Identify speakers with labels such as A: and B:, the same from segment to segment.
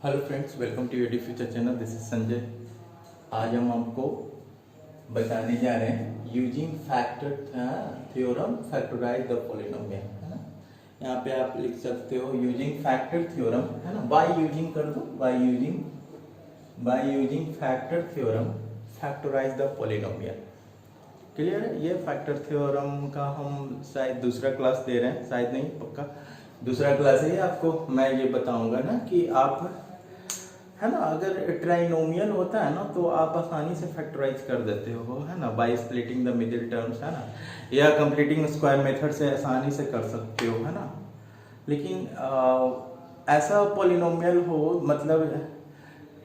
A: Hello friends, welcome to UD future channel. This is Sanjay. आज हम आपको बताने जा रहे हैं using factor theorem factorise the polynomial, है ना। यहाँ पे आप लिख सकते हो यूजिंग फैक्टर थ्योरम, है ना। बाय यूजिंग कर दो, by using factor theorem factorise the polynomial. Clear है। ये फैक्टर थ्योरम का हम शायद दूसरा क्लास दे रहे हैं, शायद नहीं, पक्का दूसरा क्लास है। आपको मैं ये बताऊंगा ना कि आप, है ना, अगर ट्राइनोमियल होता है ना तो आप आसानी से फैक्टराइज कर देते हो, है ना, by splitting the middle terms, है ना, या कंप्लीटिंग स्क्वायर मेथड से आसानी से कर सकते हो, है ना। लेकिन ऐसा पॉलिनोमियल हो, मतलब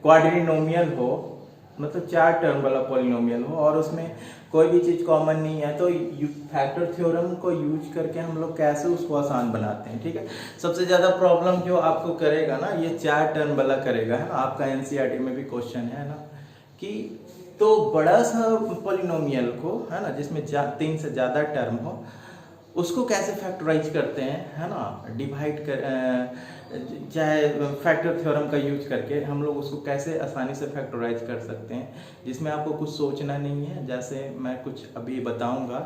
A: क्वाड्रिनोमियल हो, मतलब 4 टर्म वाला पॉलिनोमियल हो और उसमें कोई भी चीज कॉमन नहीं है, तो फैक्टर थ्योरम को यूज करके हम लोग कैसे उसको आसान बनाते हैं। ठीक है। सबसे ज्यादा प्रॉब्लम जो आपको करेगा ना, ये 4 टर्म वाला करेगा, है ना। आपका एनसीईआरटी में भी क्वेश्चन है ना कि तो बड़ा सा पॉलिनोमियल को, है ना, जिसमें 3 से ज्यादा टर्म हो, उसको कैसे फैक्टराइज करते हैं, है ना, डिवाइड कर, चाहे फैक्टर थ्योरम का यूज करके हम लोग उसको कैसे आसानी से फैक्टराइज कर सकते हैं, जिसमें आपको कुछ सोचना नहीं है। जैसे मैं कुछ अभी बताऊंगा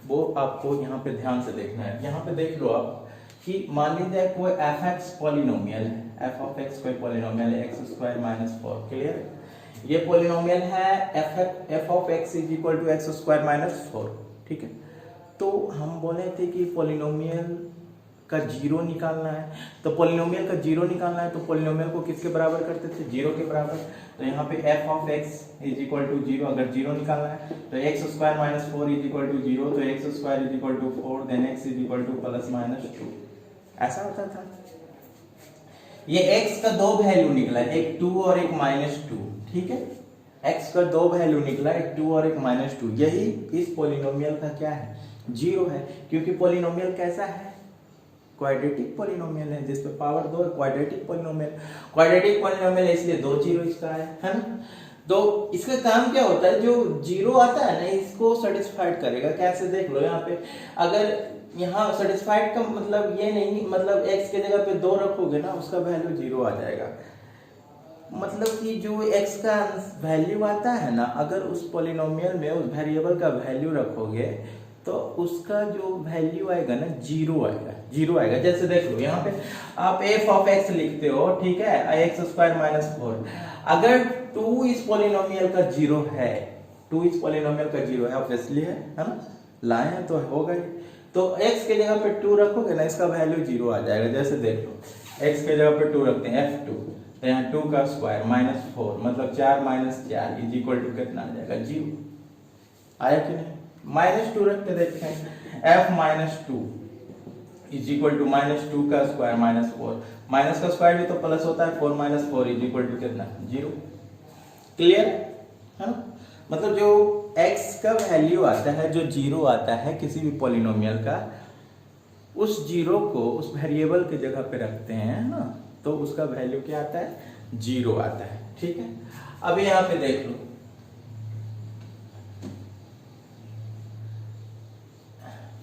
A: वो आपको यहाँ पे ध्यान से देखना है। यहाँ पे देख लो आप कि मान लीजिए कोई एफ एक्स पॉलिनोमियल है, एफ ऑफ एक्स कोई पॉलिनोमियल है, एक्स स्क्वायर माइनस 4। क्लियर। ये पॉलिनोमियल है f of x is equal to x square minus 4। ठीक है। तो हम बोले थे कि पॉलिनोमियल का जीरो निकालना है, तो पॉलिनोमियल का जीरो निकालना है तो पॉलिनोमियल को किसके बराबर करते थे, जीरो के बराबर। तो यहाँ पे f of x is equal to zero, अगर जीरो निकालना है तो x square minus 4 is equal to zero, तो x square is equal to 4, then x is equal to plus minus 2। ऐसा होता था। ये एक्स का 2 वैल्यू निकला, एक 2 और एक माइनस 2। ठीक है। एक्स का 2 वैल्यू निकला, एक 2 और एक माइनस 2। यही इस पॉलिनोमियल का क्या है, जीरो है, क्योंकि पॉलिनोमियल कैसा है, क्वाड्रेटिक पॉलिनोमियल है, जिसपे पावर 2 है। क्वाड्रेटिक पॉलिनोमियल है, इसलिए 2 जीरो इसका है ना। तो इसका काम क्या होता है, जो जीरो आता है ना, इसको सेटिस्फाइड करेगा। कैसे, देख लो यहाँ पे, अगर यहाँ सेटिस्फाइड का मतलब ये नहीं, मतलब x के जगह पे 2 रखोगे ना, उसका वैल्यू जीरो आ जाएगा। मतलब कि जो x का वैल्यू आता है ना, अगर उस पॉलिनोमियल में उस वेरिएबल का वैल्यू रखोगे तो उसका जो वैल्यू आएगा ना, जीरो आएगा। जैसे देख लो यहाँ पे आप एफ ऑफ एक्स लिखते हो, ठीक है, एक्स स्क्वायर माइनस 4। अगर 2 इस पॉलिनोमियल का जीरो है, 2 इस पॉलिनोमियल का जीरो है, ऑब्वियसली है ना, लाए हैं तो होगा ही। तो x के जगह पे 2 रखोगे ना, इसका वैल्यू जीरो आ जाएगा। जैसे देख लो, x के जगह पे 2 रखते हैं, f2, तो यहाँ 2 का स्क्वायर माइनस 4, मतलब 4 माइनस 4 इज इक्वल टू कितना आ जाएगा, जीरो। आया कि नहीं। माइनस 2 रख के देखते हैं, f minus 2 is equal to minus 2 का स्क्वायर माइनस 4, माइनस का स्क्वायर भी तो प्लस होता है, 4 माइनस 4 इज इक्वल टू कितना, जीरो। क्लियर है ना। मतलब जो x का वैल्यू आता है, जो जीरो आता है किसी भी पॉलिनोमियल का, उस जीरो को उस वेरिएबल के जगह पे रखते हैं ना, तो उसका वैल्यू क्या आता है, जीरो आता है। ठीक है। अब यहाँ पे देख लो,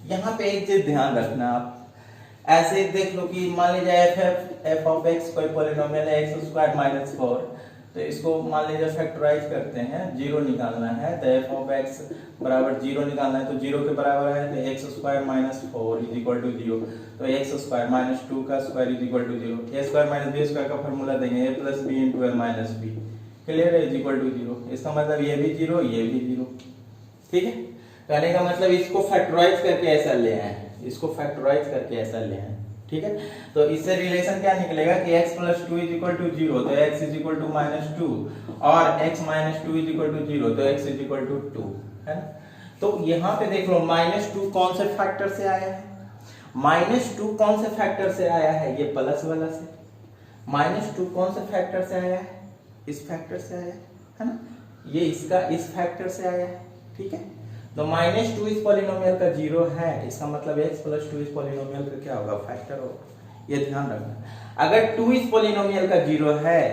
A: यहाँ पे एक चीज ध्यान रखना आप, ऐसे देख लो कि मान लीजिए एफ ऑफ एक्स कोई पॉलिनोमियल है, एक्स स्क्वायर माइनस 4, तो इसको मान लीजिए फैक्टराइज करते हैं, जीरो निकालना है, तो एफ ऑफ एक्स बराबर जीरो निकालना है, तो जीरो के बराबर है, तो x square minus 4 is equal to zero, तो एक्स स्क्वायर माइनस 2 का square is equal to zero. A square minus b square का फॉर्मूला देंगे, a plus b into a minus b. Clear है, इज इक्वल टू जीरो। इसका मतलब ये भी zero, ये भी जीरो। ठीक है। कहने का मतलब इसको फैक्टराइज करके ऐसा ले आए, इसको फैक्टराइज करके ऐसा ले आए। ठीक है। तो इससे रिलेशन क्या निकलेगा कि x plus 2 is equal to zero, तो x is equal to minus 2, और x minus 2 is equal to zero, तो x इज इक्वल टू 2, है ना। तो यहाँ पे देख लो, माइनस 2 कौन से फैक्टर से आया है, माइनस 2 कौन से फैक्टर से आया है, ये प्लस वाला से। माइनस 2 कौन से फैक्टर से आया है, इस फैक्टर से आया है ना, ये इसका इस फैक्टर से आया है। ठीक है। तो माइनस 2 इस पॉलिनोमियल का जीरो है, इसका मतलब x प्लस 2 इस पॉलिनोमियल का क्या होगा, फैक्टर होगा। ये ध्यान रखना। अगर 2 इस पॉलिनोमियल का जीरो है,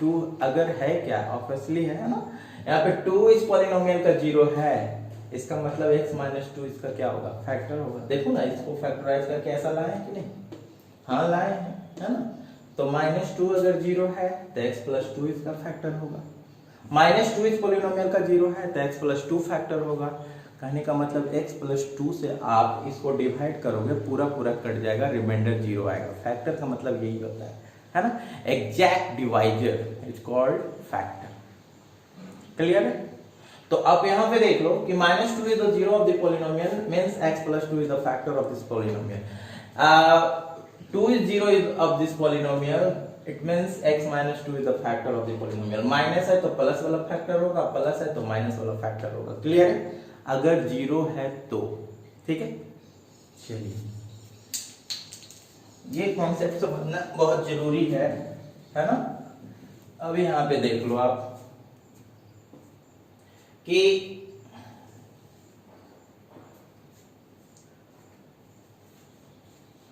A: 2 अगर है क्या, ऑब्वियसली है ना, यहाँ पे 2 इस पॉलिनोमियल का जीरो है, इसका मतलब x माइनस 2 इसका क्या होगा, फैक्टर होगा। देखो ना, इसको फैक्टराइज करके ऐसा लाए हैं कि नहीं, हाँ लाए हैं, है ना। तो -2 अगर 0 है तो x + 2 इसका फैक्टर होगा। -2 इस पॉलिनोमियल का 0 है तो x + 2 फैक्टर होगा। कहने का मतलब x + 2 से आप इसको डिवाइड करोगे, पूरा पूरा कट जाएगा, रिमाइंडर 0 आएगा। फैक्टर का मतलब यही होता है ना। Exact divisor is called factor. Clear है? तो आप यहां पे देख लो कि -2 is the zero of the polynomial means x + 2 is the factor of this polynomial. 2 is 0 of this polynomial, it means x - 2 is the factor of the polynomial. Minus है तो plus वाला फैक्टर होगा, प्लस है तो minus वाला factor होगा। Clear है? अगर 0 है तो ठीक है। चलिए, ये कॉन्सेप्ट समझना बहुत जरूरी है ना। अब यहां पे देख लो आप कि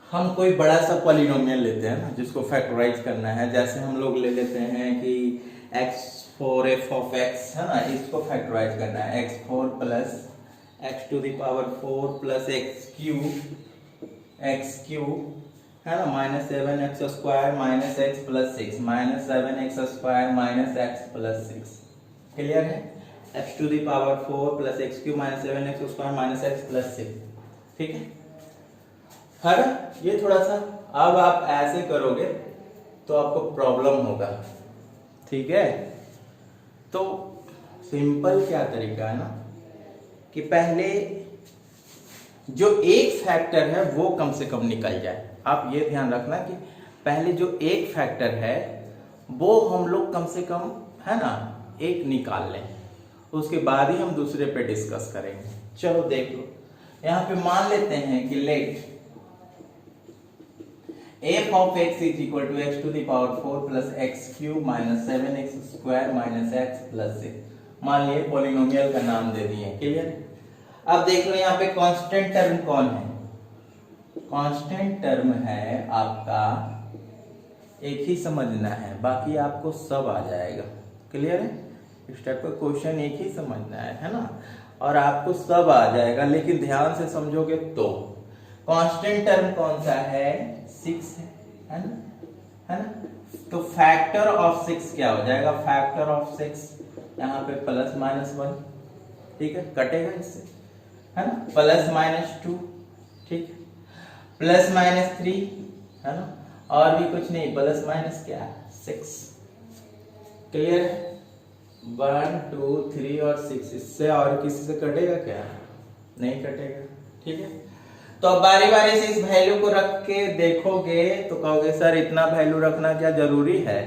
A: हम कोई बड़ा सा पॉलिनोमियल लेते हैं ना, जिसको फैक्टराइज करना है। जैसे हम लोग ले लेते हैं कि x4 f of x है ना, इसको फैक्टराइज करना है। x4 + x⁴ + x³ है ना, -7x² - x + 6 -7x² - x + 6। Clear है? x⁴ + x³ - 7x² - x + 6। ठीक है ना? ये थोड़ा सा अब आप ऐसे करोगे तो आपको प्रॉब्लम होगा। ठीक है? तो सिंपल क्या तरीका है ना कि पहले जो एक फैक्टर है वो कम से कम निकल जाए। आप ये ध्यान रखना कि पहले जो एक फैक्टर है वो हम लोग कम से कम है ना एक निकाल लें, उसके बाद ही हम दूसरे पे डिस्कस करेंगे। चलो देख लो, यहां पे मान लेते हैं कि late f of x is equal to x⁴ + x³ - 7x² - x + 6। मान लिए पॉलिनोमियल का नाम दे दिए। क्लियर? अब देख लो यहाँ पे कांस्टेंट टर्म कौन है। कांस्टेंट टर्म है आपका, एक ही समझना है, बाकी आपको सब आ जाएगा। क्लियर है? इस टाइप का क्वेश्चन एक ही समझना है ना, और आपको सब आ जाएगा, लेकिन ध्यान से समझोगे तो। कांस्टेंट टर्म कौन सा है? 6 है ना। तो फैक्टर ऑफ 6 क्या हो जाएगा? फैक्टर ऑफ 6 यहाँ पे +-1, ठीक है, कटेगा इससे, है ना, +-2, ठीक है, +-3 है ना, और भी कुछ नहीं, + क्या 6। क्लियर है? 1 2 3 और 6, इससे और किसी से कटेगा क्या? नहीं कटेगा। ठीक है? तो अब बारी बारी से इस वैल्यू को रख के देखोगे तो कहोगे सर इतना वैल्यू रखना क्या जरूरी है?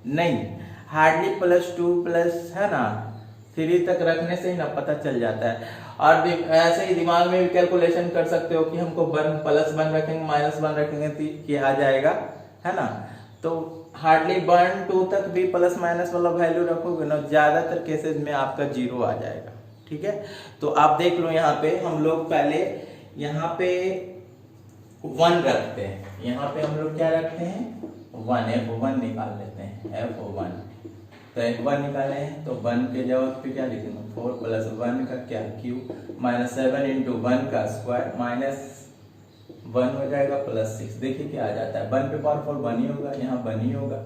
A: नहीं, हार्डली +2 है ना 3 तक रखने से ही ना पता चल जाता है। और ऐसे ही दिमाग में भी कैलकुलेशन कर सकते हो कि हमको +1 रखेंगे -1 रखेंगे तो क्या आ जाएगा, है ना। तो हार्डली 1 2 तक भी +- वाला वैल्यू रखोगे ना, ज्यादातर केसेस में आपका 0 आ जाएगा। ठीक है? तो आप देख लो यहाँ पे हम लोग पहले यहाँ पे 1 रखते हैं। यहाँ पे हम लोग क्या रखते हैं? 1, F1 निकाल लेते हैं। F1 तो F1 निकाले हैं तो 1 के जगह पे क्या लिखेंगे? 4 + 1 का क्या क्यूब -7 × 1 का स्क्वायर -1 हो जाएगा +6। देखिए क्या आ जाता है, 1 पे पावर 4 1 ही होगा, यहाँ 1 ही होगा,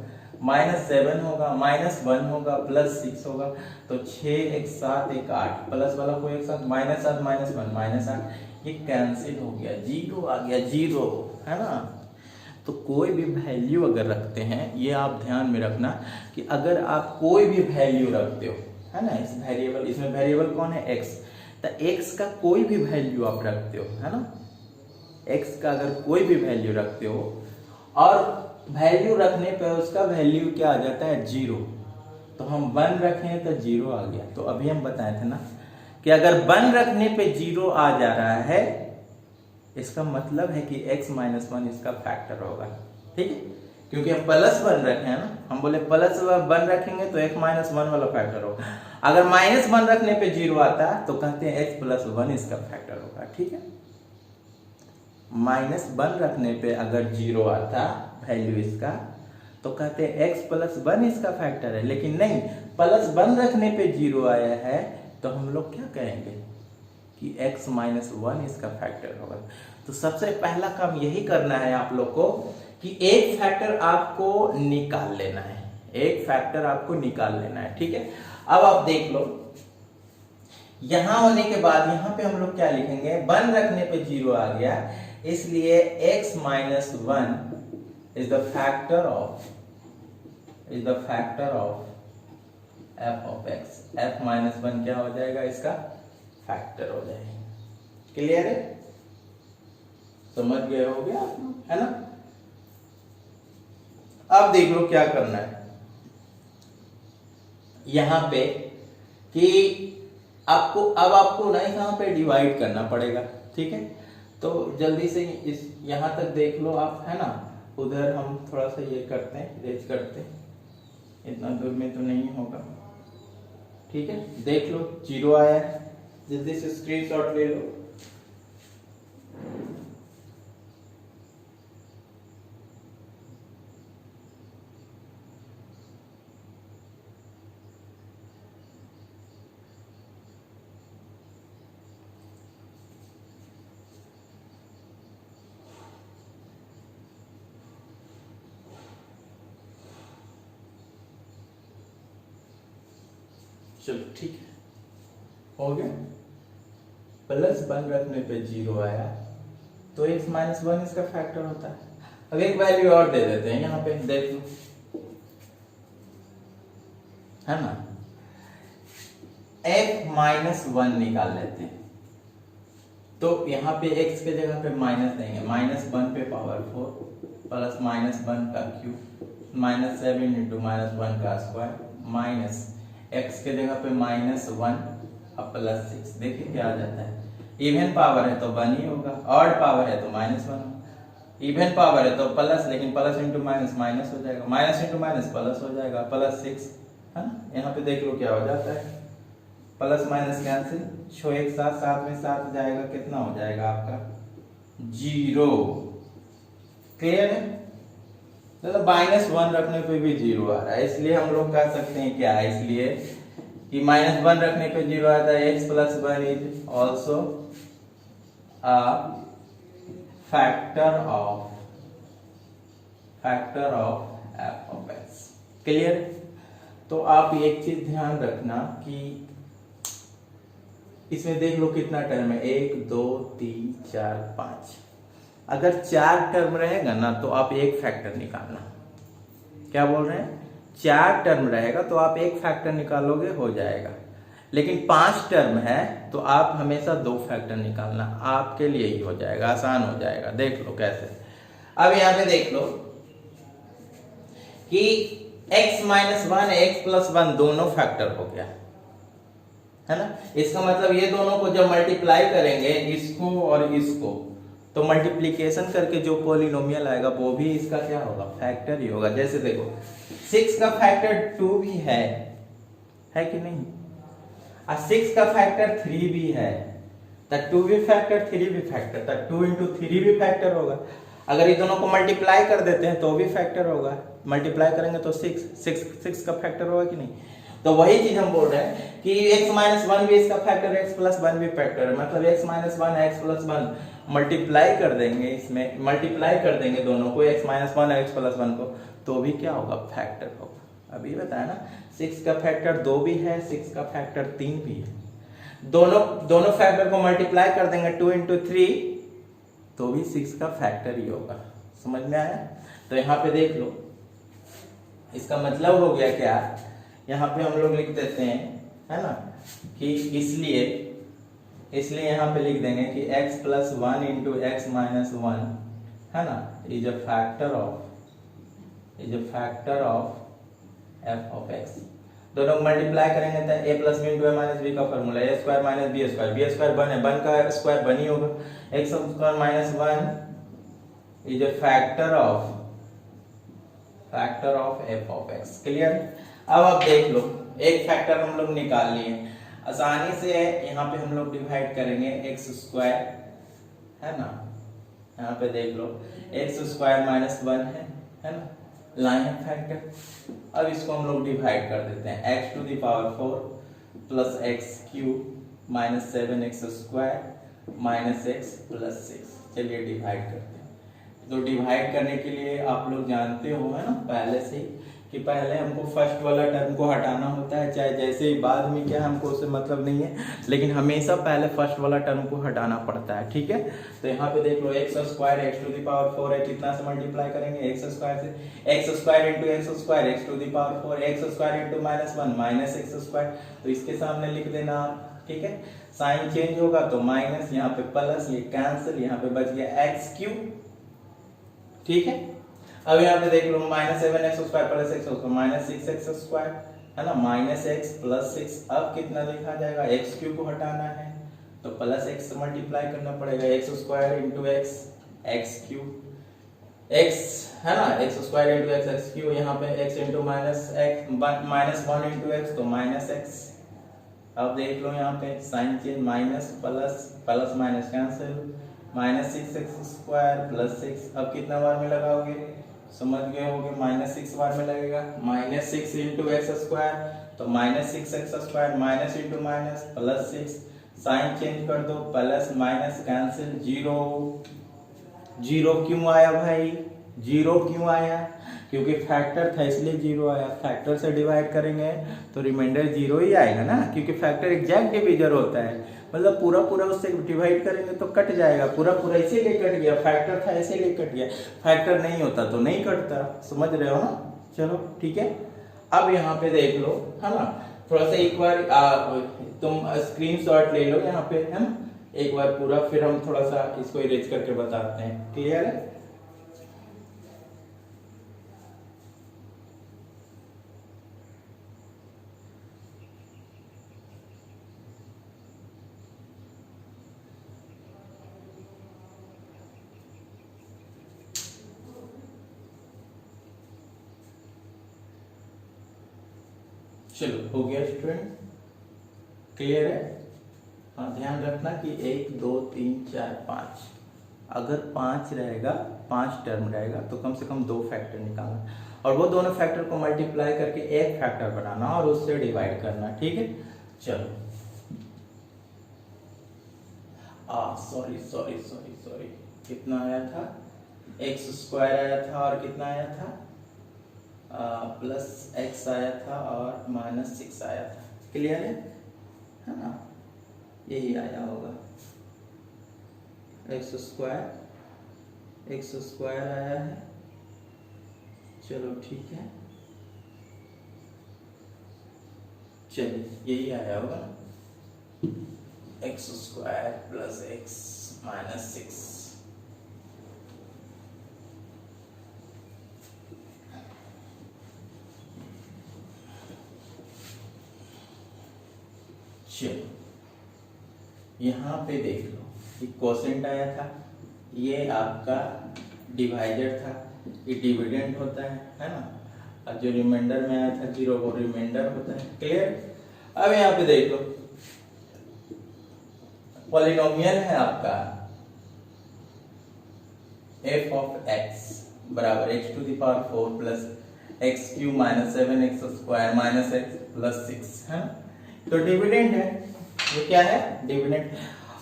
A: -7 होगा, -1 होगा, +6 होगा, तो 6 1 7 1 8, प्लस वाला को एक साथ -7 -1 -8, ये कैंसिल हो गया, 0 आ गया, 0, है ना। तो कोई भी वैल्यू अगर रखते हैं, ये आप ध्यान में रखना कि अगर आप कोई भी वैल्यू रखते हो, है ना, इस वेरिएबल, इसमें वेरिएबल कौन है? x। तो x का कोई भी वैल्यू आप रखते हो, है ना, x का अगर कोई भी वैल्यू रखते हो और वैल्यू रखने पर उसका वैल्यू क्या आ जाता है? 0। तो हम 1 रखें तो 0 आ गया। तो अभी हम बताए थे ना कि अगर 1 रखने पे 0 आ जा रहा है, इसका मतलब है कि x - 1 इसका फैक्टर होगा। ठीक है? क्योंकि हम +1 रखे हैं ना, हम बोले +1 रखेंगे तो x - 1 वाला फैक्टर होगा। अगर -1 रखने पे 0 आता तो कहते हैं x + 1 इसका फैक्टर होगा। ठीक है? -1 रखने पे अगर 0 आता वैल्यू इसका, तो कहते हैं x + 1 इसका फैक्टर है। लेकिन नहीं, +1 रखने पे 0 आया है तो हम लोग क्या कहेंगे कि x - 1 इसका फैक्टर होगा। तो सबसे पहला काम यही करना है आप लोग को कि एक फैक्टर आपको निकाल लेना है, एक फैक्टर आपको निकाल लेना है, ठीक है। अब आप देख लो, यहां होने के बाद यहां पे हम लोग क्या लिखेंगे, 1 रखने पे 0 आ गया, इसलिए x minus 1 is the factor of f of x। f minus 1 क्या हो जाएगा, इसका फैक्टर हो जाएगा। क्लियर है, समझ गए हो गया आप लोग, है ना। अब देख लो क्या करना है यहां पे कि आपको ना यहां पे डिवाइड करना पड़ेगा, ठीक है। तो जल्दी से इस यहां तक देख लो आप, है ना। उधर हम थोड़ा सा ये करते हैं, रेज करते हैं, इतना दूर में तो नहीं होगा, ठीक है। देख लो 0 आया है, जल्दी से स्क्रीनशॉट ले लो। चलो ठीक है, हो गया। प्लस 1 रखने पे 0 आया, तो x माइनस 1 इसका फैक्टर होता है। अब एक वैल्यू और दे देते हैं यहाँ पे, देख लो, है ना। f माइनस 1 निकाल लेते हैं, तो यहाँ पे x के जगह पे माइनस देंगे, माइनस 1 पे पावर 4 प्लस माइनस 1 का क्यूब माइनस 7 इंटू माइनस 1 का स्क्वायर माइनस x के जगह पे माइनस 1 अब प्लस 6। देखिए क्या आ जाता है, इवन पावर है तो 1 ही होगा, ऑड पावर है तो माइनस 1, इवन पावर है तो प्लस, लेकिन प्लस इंटू माइनस माइनस हो जाएगा, माइनस इंटू माइनस प्लस हो जाएगा, प्लस 6, है ना। यहाँ पे देख लो क्या हो जाता है, प्लस माइनस कैंसिल, 6 एक साथ, 7 में 7 जाएगा, कितना हो जाएगा आपका 0। क्लियर है, मतलब माइनस 1 रखने पे भी 0 आ रहा है, इसलिए हम लोग कह सकते हैं क्या है, इसलिए कि माइनस 1 रखने पे 0 आता है, x plus 1 is also a factor of f of x। Clear. तो आप एक चीज ध्यान रखना कि इसमें देख लो कितना टर्म है, 1 2 3 4 5। अगर 4 टर्म रहेगा ना तो आप एक फैक्टर निकालना। क्या बोल रहे हैं, 4 टर्म रहेगा तो आप एक फैक्टर निकालोगे, हो जाएगा। लेकिन 5 टर्म है तो आप हमेशा 2 फैक्टर निकालना, आपके लिए ही हो जाएगा, आसान हो जाएगा। देख लो कैसे। अब यहां पे देख लो कि x माइनस 1 x प्लस 1 दोनों फैक्टर हो गया, है ना। इसका मतलब ये दोनों को जब मल्टीप्लाई करेंगे, इसको और इसको, तो मल्टीप्लीकेशन करके जो पॉलिनोमियल आएगा वो भी इसका क्या होगा, फैक्टर ही होगा। जैसे देखो 6 का फैक्टर 2 भी है कि नहीं, और 6 का फैक्टर 3 भी है, तो 2 भी फैक्टर 3 भी फैक्टर, तो 2 इंटू 3 भी फैक्टर होगा। अगर ये दोनों को मल्टीप्लाई कर देते हैं तो भी फैक्टर होगा, मल्टीप्लाई करेंगे तो 6 का फैक्टर होगा कि नहीं। तो वही चीज हम बोल रहे हैं कि x माइनस 1 भी इसका फैक्टर है, x प्लस 1 भी फैक्टर है, मतलब x minus 1 x plus 1 multiply कर देंगे, इसमें मल्टीप्लाई कर देंगे दोनों को, x माइनस 1 x प्लस 1 को, तो भी क्या होगा, फैक्टर होगा। अभी बताया ना, 6 का फैक्टर 2 भी है, 6 का फैक्टर 3 भी है, दोनों फैक्टर को मल्टीप्लाई कर देंगे 2 इंटू 3, तो भी 6 का फैक्टर ही होगा। समझ में आया। तो यहाँ पे देख लो, इसका मतलब हो गया क्या, यहाँ पे हम लोग लिख देते हैं, है ना, कि इसलिए यहाँ पे लिख देंगे कि x plus 1 into x minus 1, है ना, is a factor of f of x। दोनों मल्टीप्लाई करेंगे तो a plus b into a minus b का formula, a square minus b square, b square 1 है, 1 का स्क्वायर 1 ही होगा, x square minus 1 is a factor of f of x। Clear. अब आप देख लो, एक फैक्टर हम लोग निकाल लिए, आसानी से यहाँ पे हम लोग डिवाइड करेंगे, x स्क्वायर, है ना, यहाँ पे देख लो x स्क्वायर माइनस 1 है ना, लाइन फैक्टर। अब इसको हम लोग डिवाइड कर देते हैं, x to the power 4 plus x cube minus 7x square minus x plus 6। चलिए डिवाइड करते हैं, तो डिवाइड करने के लिए आप लोग जानते हो है ना पहले से ही कि पहले हमको फर्स्ट वाला टर्म को हटाना होता है, चाहे जैसे ही बाद में क्या हमको उससे मतलब नहीं है, लेकिन हमेशा पहले फर्स्ट वाला टर्म को हटाना पड़ता है। ठीक है, तो यहाँ पे देख लो x square x to the power 4 है, कितना से मल्टीप्लाई करेंगे एक्स स्क्वायर से, x square into x square x to the power 4, x square into -1 minus x square, तो इसके सामने लिख देना आप। ठीक है, साइन चेंज होगा तो माइनस, यहाँ पे प्लस, ये कैंसिल, यहाँ पे बच गया एक्स क्यूब। ठीक है, अब यहाँ पे देख लो -7x square plus x square -6x square है ना, -x प्लस 6, अब कितना लिखा जाएगा, x क्यूब को हटाना है तो प्लस x से मल्टीप्लाई करना पड़ेगा, x square into x x cube, x है ना, x square into x x cube, यहाँ पे x इंटू -1 इंटू x तो -x। अब देख लो यहाँ पे sign change, minus plus, plus minus cancel, -6x square plus 6, अब कितना बार में लगाओगे, समझ गए होगे, -6 बार में लगेगा, -6 इंटू एक्स स्क्वायर तो -6x square, minus into minus plus 6, sign change कर दो, plus minus cancel, zero. Zero क्यों आया भाई, जीरो क्यों आया, क्योंकि फैक्टर था इसलिए जीरो आया। फैक्टर से डिवाइड करेंगे तो रिमाइंडर जीरो ही आएगा ना, क्योंकि फैक्टर एग्जैक्ट डिवीजर होता है, मतलब पूरा पूरा उससे डिवाइड करेंगे तो कट जाएगा, पूरा पूरा इसीलिए कट गया, फैक्टर था इसीलिए कट गया, फैक्टर नहीं होता तो नहीं कटता, समझ रहे हो ना। चलो ठीक है, अब यहाँ पे देख लो है ना, थोड़ा सा एक बार तुम स्क्रीनशॉट ले लो यहाँ पे है ना, एक बार पूरा, फिर हम थोड़ा सा इसको इरेज करके बताते हैं। क्लियर है, चलो हो गया स्टूडेंट, क्लियर है। हाँ ध्यान रखना कि 1 2 3 4 5, अगर 5 रहेगा, 5 टर्म रहेगा तो कम से कम 2 फैक्टर निकालना, और वो दोनों फैक्टर को मल्टीप्लाई करके एक फैक्टर बनाना और उससे डिवाइड करना। ठीक है, चलो सॉरी सॉरी सॉरी सॉरी, कितना आया था, एक्स स्क्वायर आया था और कितना आया था, प्लस एक्स आया था और -6 आया था। क्लियर है ना, यही आया होगा, एक्स स्क्वायर आया है, चलो ठीक है, चलिए यही आया होगा, एक्स स्क्वायर प्लस एक्स -6। चलो यहाँ पे देख लो, ये कोसेंट आया था, ये आपका डिवाइजर था, ये डिविडेंड होता है ना, और जो रिमाइंडर में आया था 0 वो रिमाइंडर होता है। क्लियर, अब यहाँ पे देख लो, पॉलिनोमियल है आपका f ऑफ x बराबर x to the power 4 plus x cube -7x square minus x plus 6 है ना, तो डिविडेंड है, ये क्या है, डिविडेंड।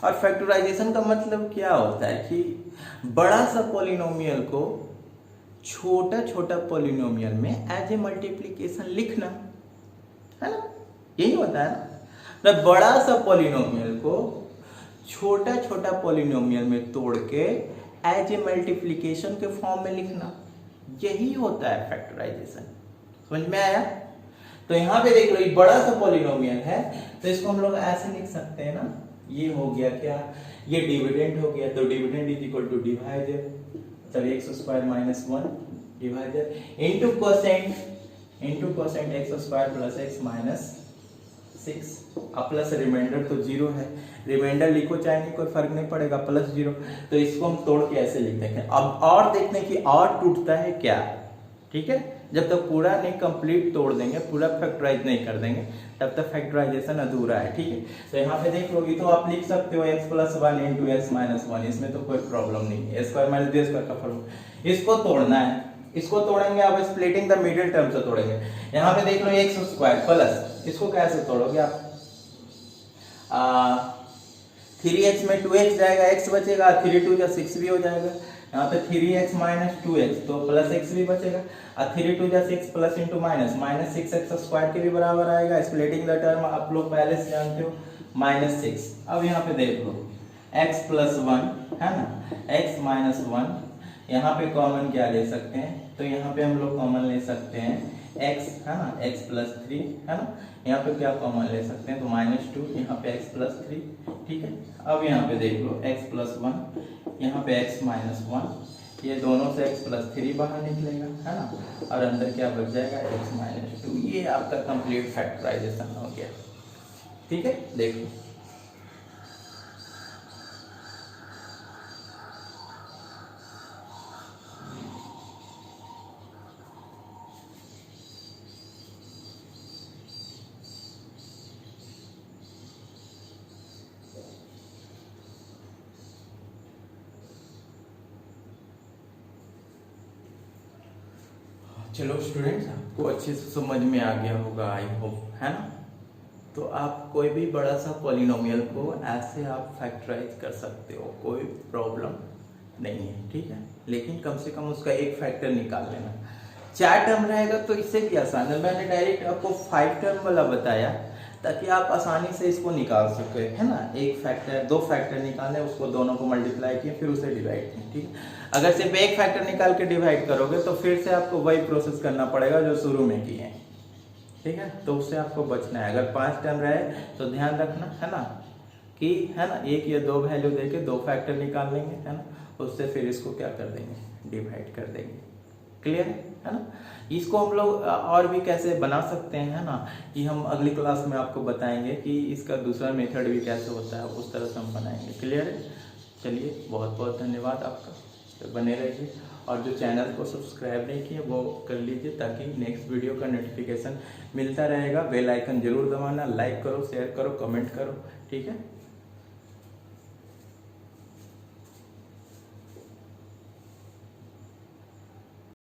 A: और फैक्टराइजेशन का मतलब क्या होता है कि बड़ा सा पॉलिनोमियल को छोटा छोटा पॉलिनोमियल में एज ए मल्टीप्लिकेशन लिखना है ना, यही होता है ना, तो बड़ा सा पॉलिनोमियल को छोटा छोटा पॉलिनोमियल में तोड़ के एज ए मल्टीप्लिकेशन के फॉर्म में लिखना, यही होता है फैक्टराइजेशन। समझ में आया, तो यहाँ पे देख लो, ये बड़ा सा पॉलिनोमियल है तो इसको हम लोग ऐसे लिख सकते हैं ना, ये हो गया क्या, ये डिविडेंड हो गया, तो dividend is equal to divisor, चलिए x square -1 divisor into quotient x square plus x -6, अब प्लस रिमाइंडर तो 0 है, रिमाइंडर लिखो चाहे नहीं कोई फर्क नहीं पड़ेगा, +0, तो इसको हम तोड़ के ऐसे लिख देंगे। अब और देखते हैं कि और टूटता है क्या। ठीक है, जब तक पूरा नहीं कंप्लीट तोड़ देंगे, पूरा फैक्टराइज नहीं कर देंगे, तब तक फैक्टराइजेशन अधूरा है। ठीक है, तो यहाँ पे देख लो, ये तो आप लिख सकते हो x + 1 इंटू x - 1, इसमें तो कोई प्रॉब्लम नहीं है, स्क्वायर माइनस बी स्क्वायर का फॉर्मूला। इसको तोड़ना है, इसको तोड़ेंगे, अब स्प्लिटिंग द मिडिल टर्म से तोड़ेंगे। यहाँ पे देख लो x² प्लस, इसको कैसे तोड़ोगे आप, 3x में 2x जाएगा, x बचेगा, 3 2 जा 6 भी हो जाएगा। यहाँ पे 3x माइनस 2x तो प्लस x भी बचेगा, और 3 2 जा 6 plus into minus minus 6x square के भी बराबर आएगा। स्प्लिटिंग द टर्म आप लोग पहले से जानते हो, माइनस 6। अब यहाँ पे देख लो x प्लस 1 है ना, x माइनस 1, यहाँ पे कॉमन क्या ले सकते हैं, तो यहाँ पे हम लोग कॉमन ले सकते हैं x है ना, x प्लस 3 है ना, यहाँ पे क्या कॉमन ले सकते हैं, तो माइनस 2, यहाँ पे x प्लस 3, ठीक है। अब यहाँ पे देख लो x प्लस 1, यहाँ पे x माइनस 1, ये दोनों से x प्लस 3 बाहर निकलेगा है ना, और अंदर क्या बच जाएगा x माइनस 2। ये आपका कंप्लीट फैक्टराइजेशन हो गया, ठीक है। देखो चलो स्टूडेंट्स, आपको अच्छे से समझ में आ गया होगा आई होप, है ना। तो आप कोई भी बड़ा सा पॉलिनोमियल को ऐसे आप फैक्टराइज कर सकते हो, कोई प्रॉब्लम नहीं है, ठीक है। लेकिन कम से कम उसका एक फैक्टर निकाल लेना। 4 टर्म रहेगा तो इससे भी आसान है, मैंने डायरेक्ट आपको 5 टर्म वाला बताया ताकि आप आसानी से इसको निकाल सके, है ना। एक फैक्टर, 2 फैक्टर निकाले, उसको दोनों को मल्टीप्लाई किए, फिर उसे डिवाइड किए, ठीक है। अगर सिर्फ एक फैक्टर निकाल के डिवाइड करोगे तो फिर से आपको वही प्रोसेस करना पड़ेगा जो शुरू में किए, ठीक है। तो उससे आपको बचना है। अगर 5 टर्म रहे तो ध्यान रखना, है ना, कि है ना 1 या 2 वैल्यू देके 2 फैक्टर निकाल लेंगे, है ना, उससे फिर इसको क्या कर देंगे, डिवाइड कर देंगे। क्लियर है ना। इसको हम लोग और भी कैसे बना सकते हैं, है ना, कि हम अगली क्लास में आपको बताएंगे कि इसका दूसरा मेथड भी कैसे होता है, उस तरह से हम बनाएंगे। क्लियर है। चलिए, बहुत बहुत धन्यवाद आपका, तो बने रहिए, और जो चैनल को सब्सक्राइब नहीं किए वो कर लीजिए ताकि नेक्स्ट वीडियो का नोटिफिकेशन मिलता रहेगा। बेल आइकन जरूर दबाना, लाइक करो, शेयर करो, कमेंट करो, ठीक है।